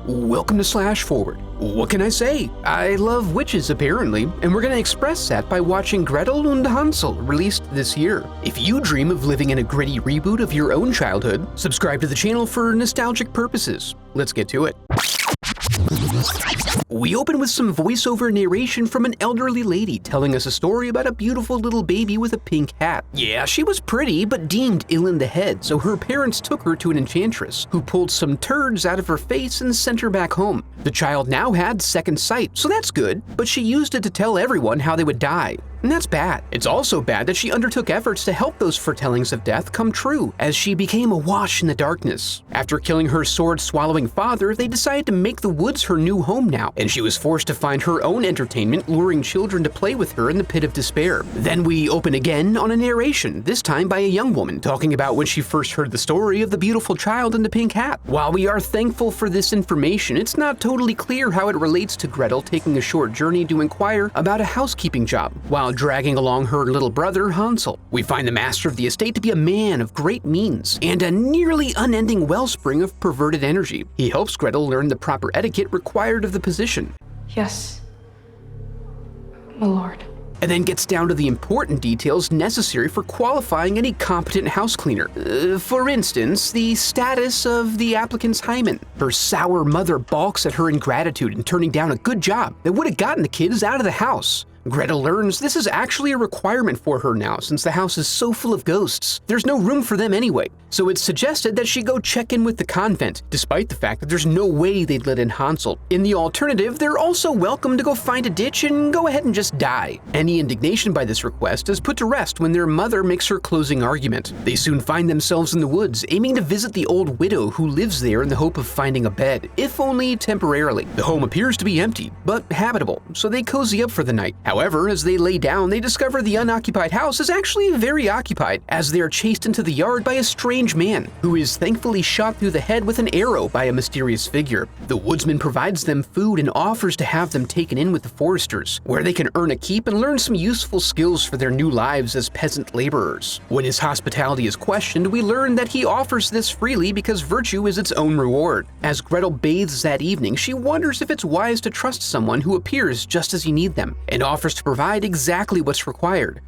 Welcome to Slash Forward. What can I say? I love witches apparently, and we're gonna express that by watching Gretel und Hansel, released this year. If you dream of living in a gritty reboot of your own childhood, subscribe to the channel for nostalgic purposes. Let's get to it. We open with some voiceover narration from an elderly lady telling us a story about a beautiful little baby with a pink hat. Yeah, she was pretty, but deemed ill in the head, so her parents took her to an enchantress, who pulled some turds out of her face and sent her back home. The child now had second sight, so that's good, but she used it to tell everyone how they would die. And that's bad. It's also bad that she undertook efforts to help those foretellings of death come true, as she became awash in the darkness. After killing her sword-swallowing father, they decided to make the woods her new home now, and she was forced to find her own entertainment, luring children to play with her in the pit of despair. Then we open again on a narration, this time by a young woman, talking about when she first heard the story of the beautiful child in the pink hat. While we are thankful for this information, it's not totally clear how it relates to Gretel taking a short journey to inquire about a housekeeping job, while dragging along her little brother Hansel. We find the master of the estate to be a man of great means and a nearly unending wellspring of perverted energy. He helps Gretel learn the proper etiquette required of the position. Yes, my lord. And then gets down to the important details necessary for qualifying any competent house cleaner. For instance, the status of the applicant's hymen. Her sour mother balks at her ingratitude in turning down a good job that would have gotten the kids out of the house. Gretel learns this is actually a requirement for her now since the house is so full of ghosts. There's no room for them anyway, so it's suggested that she go check in with the convent, despite the fact that there's no way they'd let in Hansel. In the alternative, they're also welcome to go find a ditch and go ahead and just die. Any indignation by this request is put to rest when their mother makes her closing argument. They soon find themselves in the woods, aiming to visit the old widow who lives there in the hope of finding a bed, if only temporarily. The home appears to be empty, but habitable, so they cozy up for the night. However, as they lay down, they discover the unoccupied house is actually very occupied, as they are chased into the yard by a strange man, who is thankfully shot through the head with an arrow by a mysterious figure. The woodsman provides them food and offers to have them taken in with the foresters, where they can earn a keep and learn some useful skills for their new lives as peasant laborers. When his hospitality is questioned, we learn that he offers this freely because virtue is its own reward. As Gretel bathes that evening, she wonders if it's wise to trust someone who appears just as you need them, and offers to provide exactly what's required.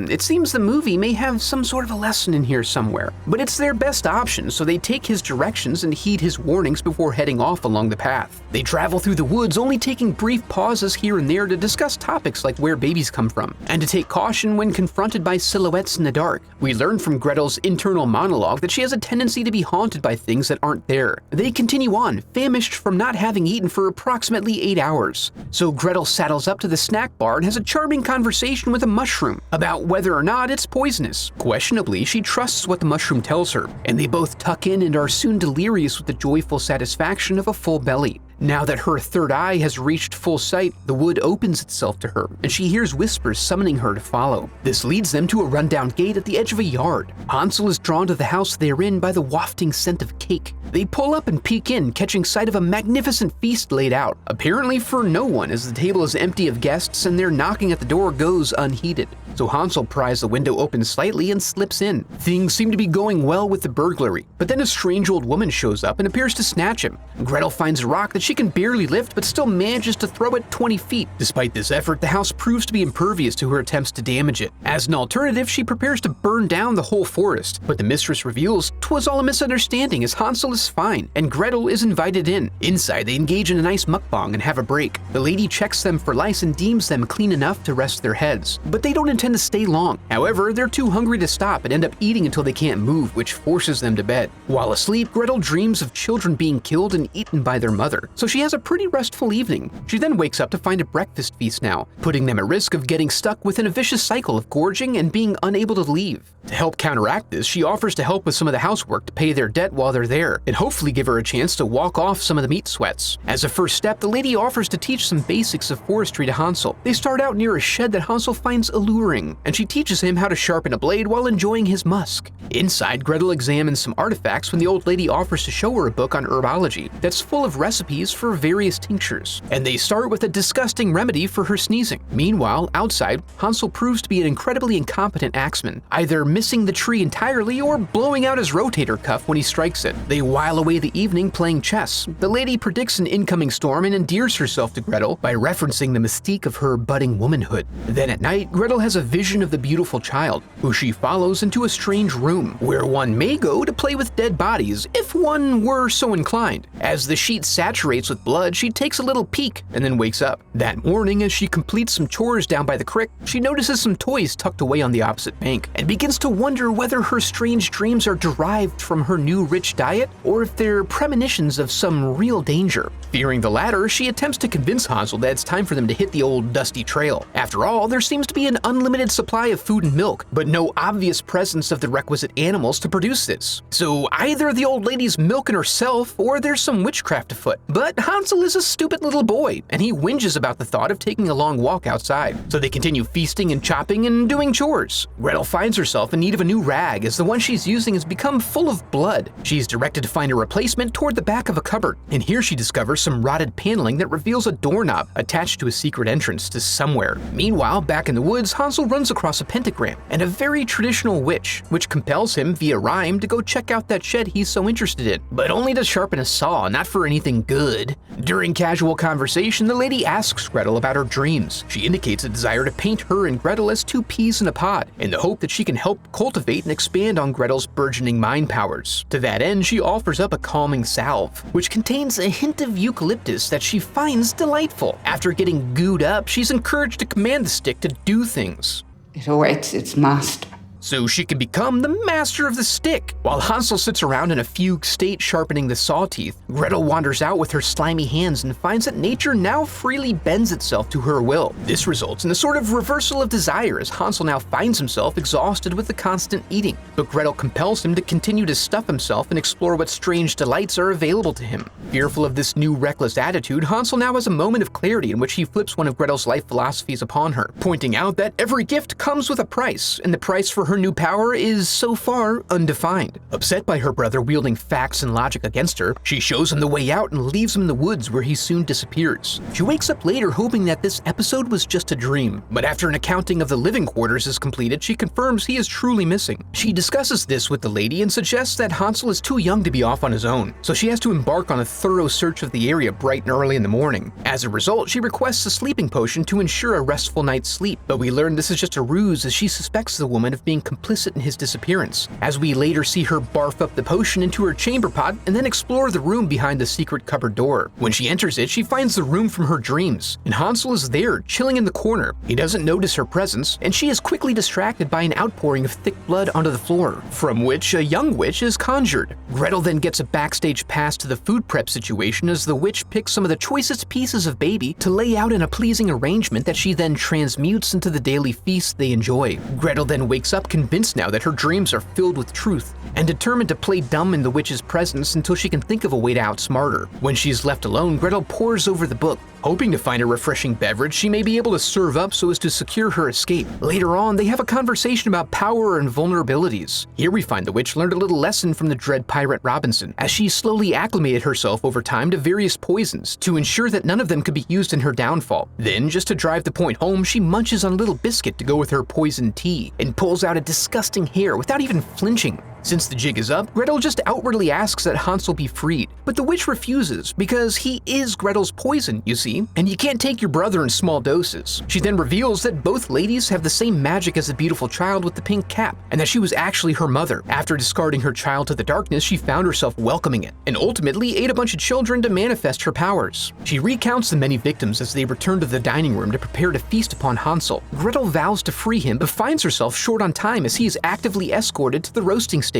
It seems the movie may have some sort of a lesson in here somewhere, but it's their best option, so they take his directions and heed his warnings before heading off along the path. They travel through the woods, only taking brief pauses here and there to discuss topics like where babies come from, and to take caution when confronted by silhouettes in the dark. We learn from Gretel's internal monologue that she has a tendency to be haunted by things that aren't there. They continue on, famished from not having eaten for approximately 8 hours. So Gretel saddles up to the snack bar and has a charming conversation with a mushroom about whether or not it's poisonous. Questionably, she trusts what the mushroom tells her, and they both tuck in and are soon delirious with the joyful satisfaction of a full belly. Now that her third eye has reached full sight, the wood opens itself to her, and she hears whispers summoning her to follow. This leads them to a rundown gate at the edge of a yard. Hansel is drawn to the house they're in by the wafting scent of cake. They pull up and peek in, catching sight of a magnificent feast laid out, apparently for no one, as the table is empty of guests and their knocking at the door goes unheeded. So Hansel pries the window open slightly and slips in. Things seem to be going well with the burglary, but then a strange old woman shows up and appears to snatch him. Gretel finds a rock that she can barely lift, but still manages to throw it 20 feet. Despite this effort, the house proves to be impervious to her attempts to damage it. As an alternative, she prepares to burn down the whole forest, but the mistress reveals 'twas all a misunderstanding, as Hansel is fine, and Gretel is invited in. Inside, they engage in a nice mukbang and have a break. The lady checks them for lice and deems them clean enough to rest their heads, but they don't intend to stay long. However, they're too hungry to stop and end up eating until they can't move, which forces them to bed. While asleep, Gretel dreams of children being killed and eaten by their mother, so she has a pretty restful evening. She then wakes up to find a breakfast feast now, putting them at risk of getting stuck within a vicious cycle of gorging and being unable to leave. To help counteract this, she offers to help with some of the housework to pay their debt while they're there, and hopefully give her a chance to walk off some of the meat sweats. As a first step, the lady offers to teach some basics of forestry to Hansel. They start out near a shed that Hansel finds alluring, and she teaches him how to sharpen a blade while enjoying his musk. Inside, Gretel examines some artifacts when the old lady offers to show her a book on herbology that's full of recipes for various tinctures, and they start with a disgusting remedy for her sneezing. Meanwhile, outside, Hansel proves to be an incredibly incompetent axeman, either missing the tree entirely or blowing out his rotator cuff when he strikes it. They while away the evening playing chess. The lady predicts an incoming storm and endears herself to Gretel by referencing the mystique of her budding womanhood. Then at night, Gretel has a vision of the beautiful child, who she follows into a strange room, where one may go to play with dead bodies if one were so inclined. As the sheet saturates with blood, she takes a little peek and then wakes up. That morning, as she completes some chores down by the creek, she notices some toys tucked away on the opposite bank and begins to wonder whether her strange dreams are derived from her new rich diet or if they're premonitions of some real danger. Fearing the latter, she attempts to convince Hansel that it's time for them to hit the old dusty trail. After all, there seems to be an unlimited supply of food and milk, but no obvious presence of the requisite animals to produce this. So either the old lady's milking herself or there's some witchcraft afoot. But Hansel is a stupid little boy, and he whinges about the thought of taking a long walk outside. So they continue feasting and chopping and doing chores. Gretel finds herself in need of a new rag as the one she's using has become full of blood. She's directed to find a replacement toward the back of a cupboard, and here she discovers some rotted paneling that reveals a doorknob attached to a secret entrance to somewhere. Meanwhile, back in the woods, Hansel runs across a pentagram and a very traditional witch, which compels him via rhyme to go check out that shed he's so interested in, but only to sharpen a saw, not for anything good. During casual conversation, the lady asks Gretel about her dreams. She indicates a desire to paint her and Gretel as two peas in a pod, in the hope that she can help cultivate and expand on Gretel's burgeoning mind powers. To that end, she offers up a calming salve, which contains a hint of eucalyptus that she finds delightful. After getting gooed up, she's encouraged to command the stick to do things. It awaits its master. So she can become the master of the stick. While Hansel sits around in a fugue state sharpening the saw teeth, Gretel wanders out with her slimy hands and finds that nature now freely bends itself to her will. This results in a sort of reversal of desire as Hansel now finds himself exhausted with the constant eating, but Gretel compels him to continue to stuff himself and explore what strange delights are available to him. Fearful of this new reckless attitude, Hansel now has a moment of clarity in which he flips one of Gretel's life philosophies upon her, pointing out that every gift comes with a price, and the price for her new power is so far undefined. Upset by her brother wielding facts and logic against her, she shows him the way out and leaves him in the woods where he soon disappears. She wakes up later hoping that this episode was just a dream, but after an accounting of the living quarters is completed, she confirms he is truly missing. She discusses this with the lady and suggests that Hansel is too young to be off on his own, so she has to embark on a thorough search of the area bright and early in the morning. As a result, she requests a sleeping potion to ensure a restful night's sleep, but we learn this is just a ruse as she suspects the woman of being complicit in his disappearance, as we later see her barf up the potion into her chamber pot and then explore the room behind the secret cupboard door. When she enters it, she finds the room from her dreams, and Hansel is there, chilling in the corner. He doesn't notice her presence, and she is quickly distracted by an outpouring of thick blood onto the floor, from which a young witch is conjured. Gretel then gets a backstage pass to the food prep situation as the witch picks some of the choicest pieces of baby to lay out in a pleasing arrangement that she then transmutes into the daily feast they enjoy. Gretel then wakes up convinced now that her dreams are filled with truth, and determined to play dumb in the witch's presence until she can think of a way to outsmart her. When she's left alone, Gretel pores over the book, hoping to find a refreshing beverage she may be able to serve up so as to secure her escape. Later on, they have a conversation about power and vulnerabilities. Here we find the witch learned a little lesson from the dread pirate Robinson, as she slowly acclimated herself over time to various poisons to ensure that none of them could be used in her downfall. Then, just to drive the point home, she munches on a little biscuit to go with her poisoned tea, and pulls out a disgusting hair without even flinching. Since the jig is up, Gretel just outwardly asks that Hansel be freed, but the witch refuses because he is Gretel's poison, you see, and you can't take your brother in small doses. She then reveals that both ladies have the same magic as the beautiful child with the pink cap, and that she was actually her mother. After discarding her child to the darkness, she found herself welcoming it, and ultimately ate a bunch of children to manifest her powers. She recounts the many victims as they return to the dining room to prepare to feast upon Hansel. Gretel vows to free him, but finds herself short on time as he is actively escorted to the roasting station.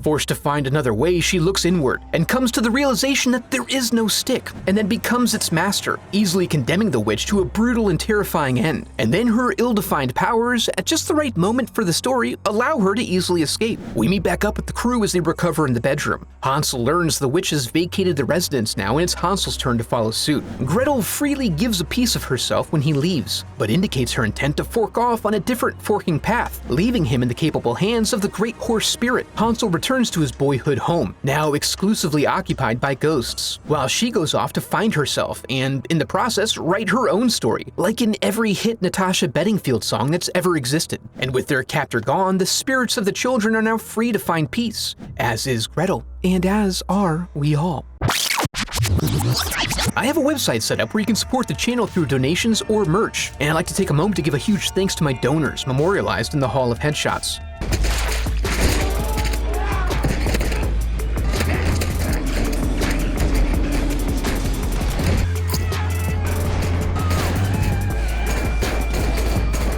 Forced to find another way, she looks inward and comes to the realization that there is no stick, and then becomes its master, easily condemning the witch to a brutal and terrifying end. And then her ill-defined powers, at just the right moment for the story, allow her to easily escape. We meet back up with the crew as they recover in the bedroom. Hansel learns the witch has vacated the residence now, and it's Hansel's turn to follow suit. Gretel freely gives a piece of herself when he leaves, but indicates her intent to fork off on a different forking path, leaving him in the capable hands of the great horse spirit. Hansel returns to his boyhood home, now exclusively occupied by ghosts, while she goes off to find herself and, in the process, write her own story, like in every hit Natasha Bedingfield song that's ever existed. And with their captor gone, the spirits of the children are now free to find peace, as is Gretel, and as are we all. I have a website set up where you can support the channel through donations or merch, and I'd like to take a moment to give a huge thanks to my donors memorialized in the Hall of Headshots.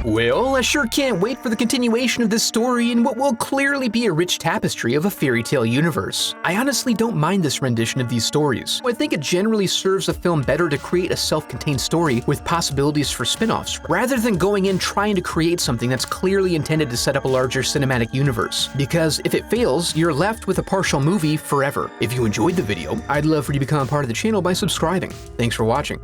Well, I sure can't wait for the continuation of this story in what will clearly be a rich tapestry of a fairy tale universe. I honestly don't mind this rendition of these stories. I think it generally serves a film better to create a self-contained story with possibilities for spin-offs, rather than going in trying to create something that's clearly intended to set up a larger cinematic universe. Because if it fails, you're left with a partial movie forever. If you enjoyed the video, I'd love for you to become a part of the channel by subscribing. Thanks for watching.